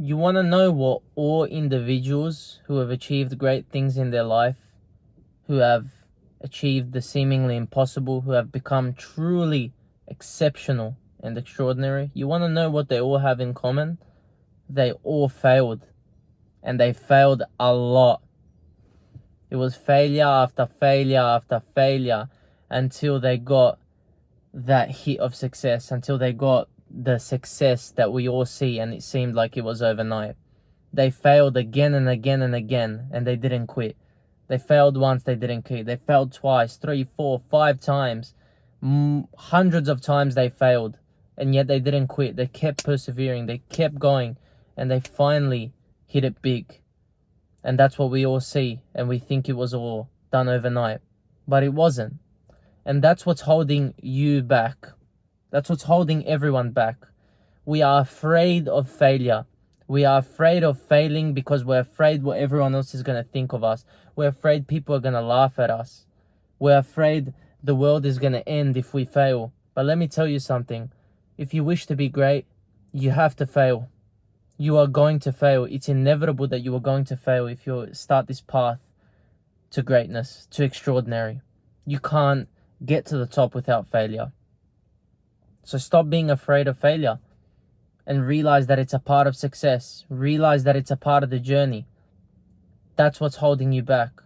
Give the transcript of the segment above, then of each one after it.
You want to know what all individuals who have achieved great things in their life, who have achieved the seemingly impossible, who have become truly exceptional and extraordinary, you want to know what they all have in common? They all failed. And they failed a lot. It was failure after failure after failure until they got that hit of success, until they got the success that we all see, and it seemed like it was overnight. They failed again and again and again, and they didn't quit. They failed once, they didn't quit. They failed twice, 3, 4, 5 times. Hundreds of times they failed, and yet they didn't quit. They kept persevering, they kept going, and they finally hit it big. And that's what we all see, and we think it was all done overnight. But it wasn't. And that's what's holding you back. That's what's holding everyone back. We are afraid of failure. We are afraid of failing because we're afraid what everyone else is going to think of us. We're afraid people are going to laugh at us. We're afraid the world is going to end if we fail. But let me tell you something. If you wish to be great, you have to fail. You are going to fail. It's inevitable that you are going to fail if you start this path to greatness, to extraordinary. You can't get to the top without failure. So stop being afraid of failure and realize that it's a part of success. Realize that it's a part of the journey. That's what's holding you back.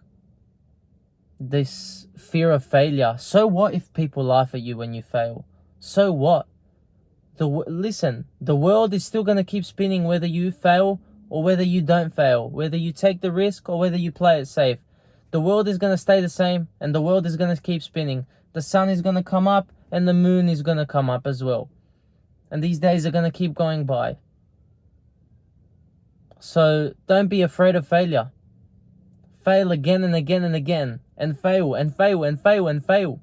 This fear of failure. So what if people laugh at you when you fail? So what? Listen, the world is still going to keep spinning whether you fail or whether you don't fail, whether you take the risk or whether you play it safe. The world is going to stay the same, and the world is going to keep spinning. The sun is going to come up and the moon is going to come up as well. And these days are going to keep going by. So don't be afraid of failure. Fail again and again and again, and fail and fail and fail and fail.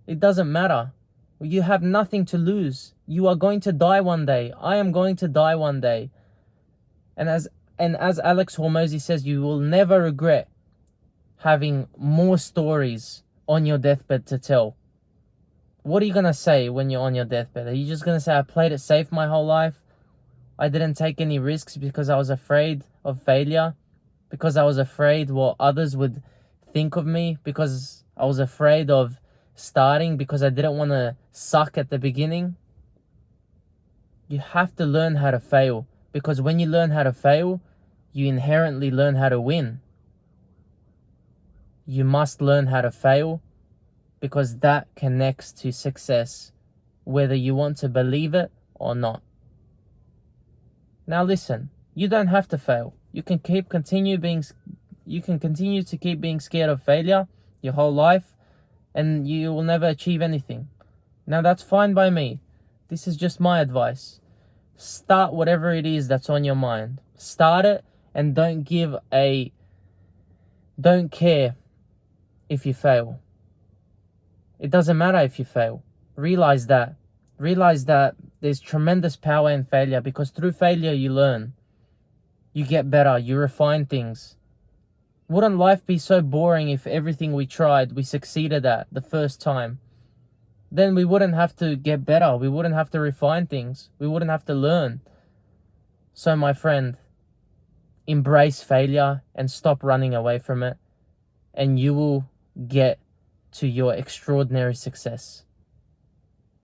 It doesn't matter. You have nothing to lose. You are going to die one day. I am going to die one day. And as Alex Hormozi says, you will never regret having more stories on your deathbed to tell. What are you going to say when you're on your deathbed? Are you just going to say, I played it safe my whole life? I didn't take any risks because I was afraid of failure? Because I was afraid what others would think of me? Because I was afraid of starting? Because I didn't want to suck at the beginning? You have to learn how to fail. Because when you learn how to fail, you inherently learn how to win. You must learn how to fail, because that connects to success, whether you want to believe it or not. Now listen, you don't have to fail. You can continue to keep being scared of failure your whole life, and you will never achieve anything. Now that's fine by me. This is just my advice. Start whatever it is that's on your mind. Start it, and don't care if you fail. It doesn't matter if you fail. Realize that. Realize that there's tremendous power in failure, because through failure you learn. You get better. You refine things. Wouldn't life be so boring if everything we tried, we succeeded at the first time? Then we wouldn't have to get better. We wouldn't have to refine things. We wouldn't have to learn. So my friend, embrace failure and stop running away from it, and you will get to your extraordinary success.